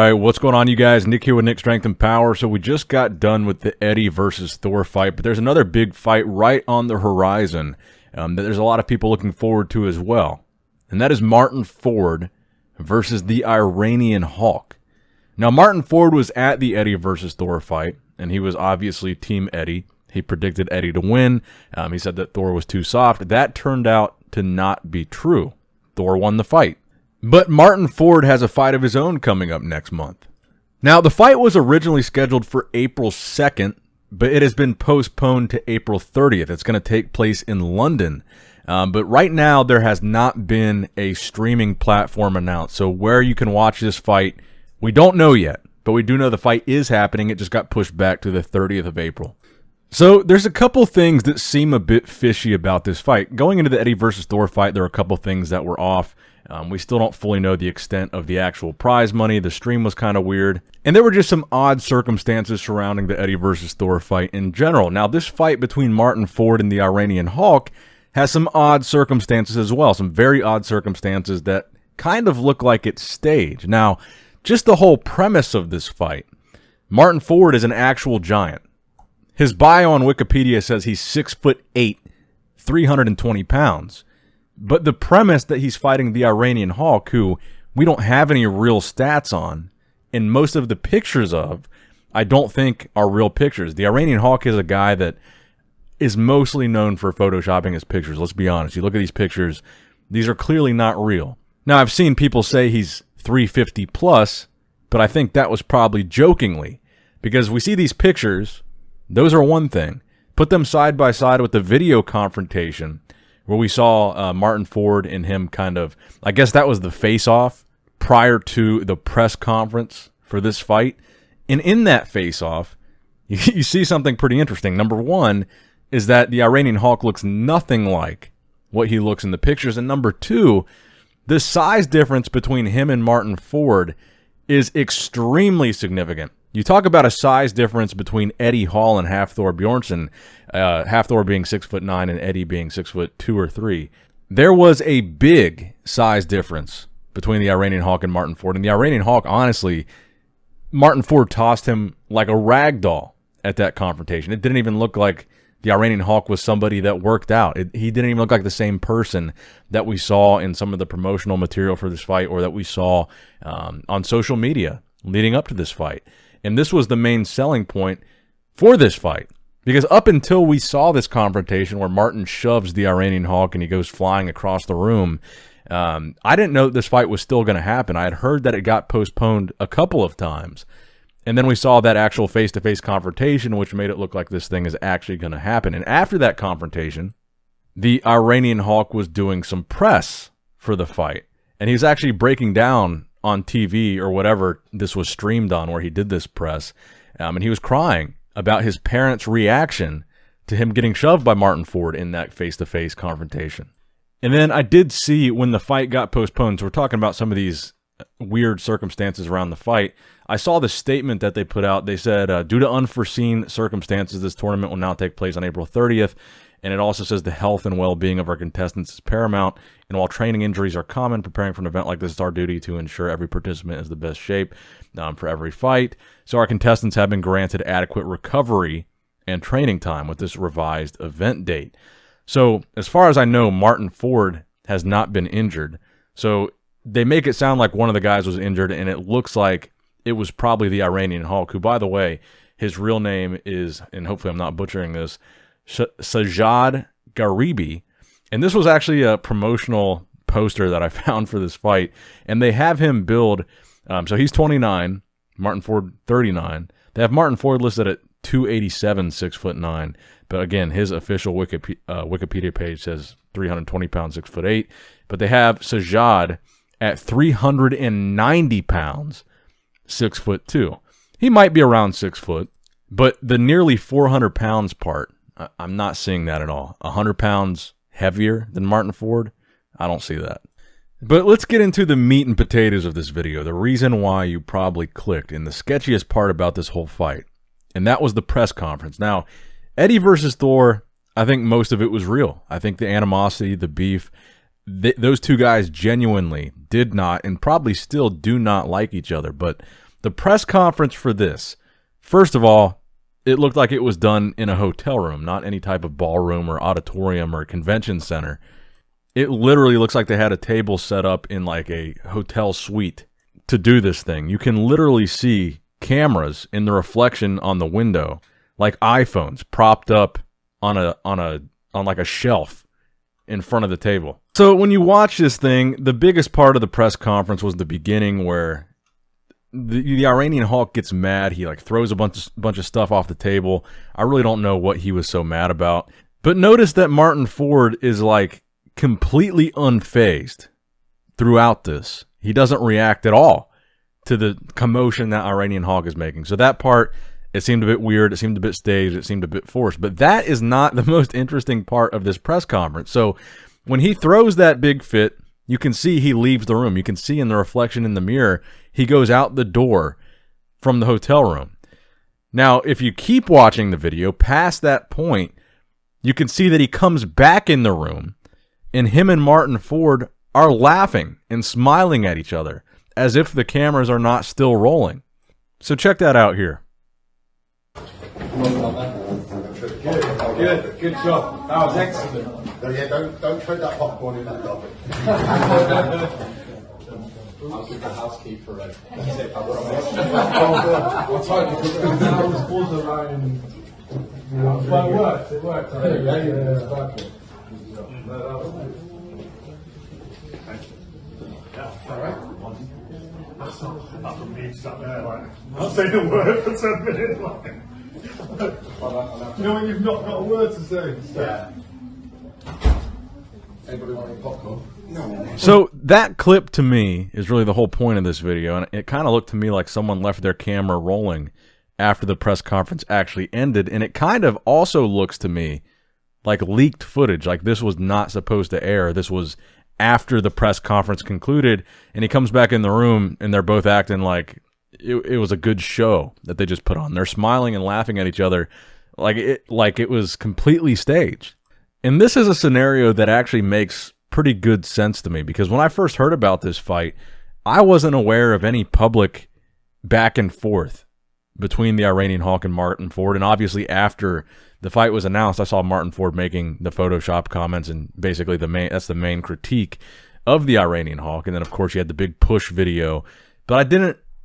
Alright, what's going on, you guys? Nick here with Nick Strength and Power. So we just got done with the Eddie versus Thor fight, but there's another big fight right on the horizon that there's a lot of people looking forward to as well. And that is Martyn Ford versus the Iranian Hawk. Now, Martyn Ford was at the Eddie versus Thor fight, and he was obviously Team Eddie. He predicted Eddie to win. He said that Thor was too soft. That turned out to not be true. Thor won the fight. But Martyn Ford has a fight of his own coming up next month. Now, the fight was originally scheduled for April 2nd, but it has been postponed to April 30th. It's going to take place in London. But right now, there has not been a streaming platform announced. So where you can watch this fight, we don't know yet. But we do know the fight is happening. It just got pushed back to the 30th of April. So there's a couple things that seem a bit fishy about this fight. Going into the Eddie versus Thor fight, there were a couple things that were off. We still don't fully know the extent of the actual prize money. The stream was kind of weird. And there were just some odd circumstances surrounding the Eddie versus Thor fight in general. Now, this fight between Martyn Ford and the Iranian Hawk has some odd circumstances as well. Some very odd circumstances that kind of look like it's staged. Now, just the whole premise of this fight. Martyn Ford is an actual giant. His bio on Wikipedia says he's 6'8", 320 pounds. But the premise that he's fighting the Iranian Hawk, who we don't have any real stats on, and most of the pictures of, I don't think are real pictures. The Iranian Hawk is a guy that is mostly known for photoshopping his pictures. Let's be honest. You look at these pictures, these are clearly not real. Now, I've seen people say he's 350 plus, but I think that was probably jokingly, because we see these pictures, those are one thing. Put them side by side with the video confrontation, where we saw Martyn Ford and him kind of, I guess that was the face-off prior to the press conference for this fight. And in that face-off, you see something pretty interesting. Number one is that the Iranian Hawk looks nothing like what he looks in the pictures. And number two, the size difference between him and Martyn Ford is extremely significant. You talk about a size difference between Eddie Hall and Hafthor Bjornsson, Hafthor being 6'9" and Eddie being 6'2" or 3. There was a big size difference between the Iranian Hawk and Martyn Ford. And the Iranian Hawk, honestly, Martyn Ford tossed him like a rag doll at that confrontation. It didn't even look like the Iranian Hawk was somebody that worked out. He didn't even look like the same person that we saw in some of the promotional material for this fight, or that we saw on social media leading up to this fight. And this was the main selling point for this fight. Because up until we saw this confrontation where Martyn shoves the Iranian Hawk and he goes flying across the room, I didn't know that this fight was still going to happen. I had heard that it got postponed a couple of times. And then we saw that actual face-to-face confrontation, which made it look like this thing is actually going to happen. And after that confrontation, the Iranian Hawk was doing some press for the fight. And he was actually breaking down on TV or whatever this was streamed on where he did this press. And he was crying about his parents' reaction to him getting shoved by Martyn Ford in that face-to-face confrontation. And then I did see when the fight got postponed, so we're talking about some of these weird circumstances around the fight. I saw the statement that they put out. They said, due to unforeseen circumstances, this tournament will now take place on April 30th. And it also says the health and well-being of our contestants is paramount. And while training injuries are common, preparing for an event like this is our duty to ensure every participant is the best shape for every fight. So our contestants have been granted adequate recovery and training time with this revised event date. So as far as I know, Martyn Ford has not been injured. So they make it sound like one of the guys was injured, and it looks like it was probably the Iranian Hawk, who, by the way, his real name is, and hopefully I'm not butchering this, Sajjad Gharibi. And this was actually a promotional poster that I found for this fight. And they have him build, so he's 29, Martyn Ford 39. They have Martyn Ford listed at 287, 6'9". But again, his official Wikipedia page says 320 pounds, 6'8". But they have Sajjad at 390 pounds, 6'2". He might be around 6 foot, but the nearly 400 pounds part, I'm not seeing that at all. 100 pounds heavier than Martyn Ford? I don't see that. But let's get into the meat and potatoes of this video, the reason why you probably clicked, and the sketchiest part about this whole fight. And that was the press conference. Now, Eddie versus Thor, I think most of it was real. I think the animosity, the beef, those two guys genuinely did not, and probably still do not like each other. But the The press conference for this, first of all, it looked like it was done in a hotel room, not any type of ballroom or auditorium or convention center. It literally looks like they had a table set up in like a hotel suite to do this thing. You can literally see cameras in the reflection on the window, like iPhones propped up on like a shelf in front of the table. So when you watch this thing, the biggest part of the press conference was the beginning where the Iranian Hawk gets mad. He like throws a bunch of stuff off the table. I really don't know what he was so mad about. But notice that Martyn Ford is like completely unfazed throughout this. He doesn't react at all to the commotion that Iranian Hawk is making. So that part, it seemed a bit weird. It seemed a bit staged. It seemed a bit forced. But that is not the most interesting part of this press conference. So when he throws that big fit, you can see he leaves the room. You can see in the reflection in the mirror, he goes out the door from the hotel room. Now, if you keep watching the video past that point, you can see that he comes back in the room, and him and Martyn Ford are laughing and smiling at each other as if the cameras are not still rolling. So check that out here. Good job. That was excellent. No, yeah, don't throw that popcorn in that garbage. I'll give the housekeeper a I'll try to put the was around. But it worked. Alright. That's what me stuck there, like, I'll say the word for 10 minutes, like. You know when you've not got a word to say? Yeah. Anybody want any popcorn? No. So that clip to me is really the whole point of this video, and it kind of looked to me like someone left their camera rolling after the press conference actually ended, and it kind of also looks to me like leaked footage, like this was not supposed to air. This was after the press conference concluded, and he comes back in the room, and they're both acting like it was a good show that they just put on. They're smiling and laughing at each other like it was completely staged. And this is a scenario that actually makes pretty good sense to me, because when I first heard about this fight, I wasn't aware of any public back and forth between the Iranian Hawk and Martyn Ford. And obviously after the fight was announced, I saw Martyn Ford making the Photoshop comments, and basically that's the main critique of the Iranian Hawk. And then of course you had the big push video, but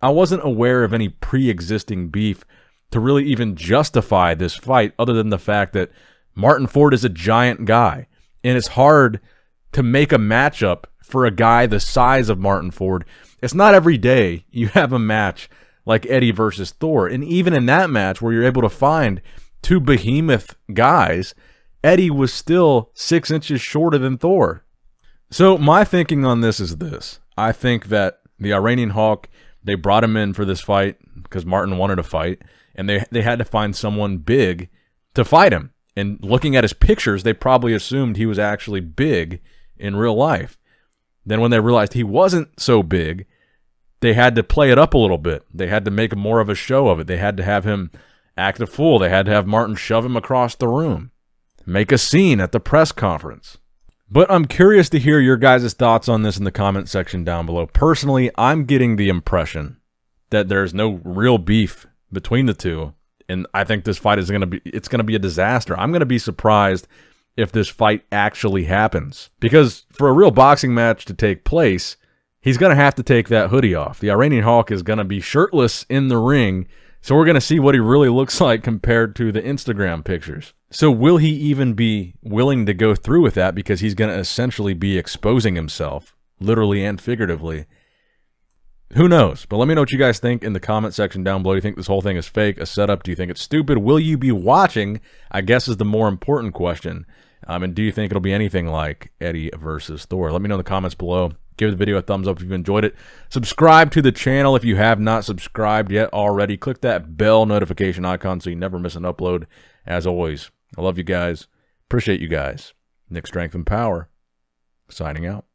I wasn't aware of any pre-existing beef to really even justify this fight, other than the fact that Martyn Ford is a giant guy, and it's hard to make a matchup for a guy the size of Martyn Ford. It's not every day you have a match like Eddie versus Thor, and even in that match where you're able to find two behemoth guys, Eddie was still 6 inches shorter than Thor. So my thinking on this is this. I think that the Iranian Hawk, they brought him in for this fight because Martyn wanted to fight, and they had to find someone big to fight him. And looking at his pictures, they probably assumed he was actually big in real life. Then when they realized he wasn't so big, they had to play it up a little bit. They had to make more of a show of it. They had to have him act a fool. They had to have Martyn shove him across the room, make a scene at the press conference. But I'm curious to hear your guys' thoughts on this in the comment section down below. Personally, I'm getting the impression that there's no real beef between the two, and I think this fight is going to be a disaster. I'm going to be surprised if this fight actually happens, because for a real boxing match to take place, he's going to have to take that hoodie off. The Iranian Hawk is going to be shirtless in the ring, so we're going to see what he really looks like compared to the Instagram pictures. So will he even be willing to go through with that, because he's going to essentially be exposing himself, literally and figuratively? Who knows? But let me know what you guys think in the comment section down below. Do you think this whole thing is fake, a setup? Do you think it's stupid? Will you be watching? I guess is the more important question. And do you think it'll be anything like Eddie versus Thor? Let me know in the comments below. Give the video a thumbs up if you enjoyed it. Subscribe to the channel if you have not subscribed yet already. Click that bell notification icon so you never miss an upload. As always, I love you guys. Appreciate you guys. Nick Strength and Power, signing out.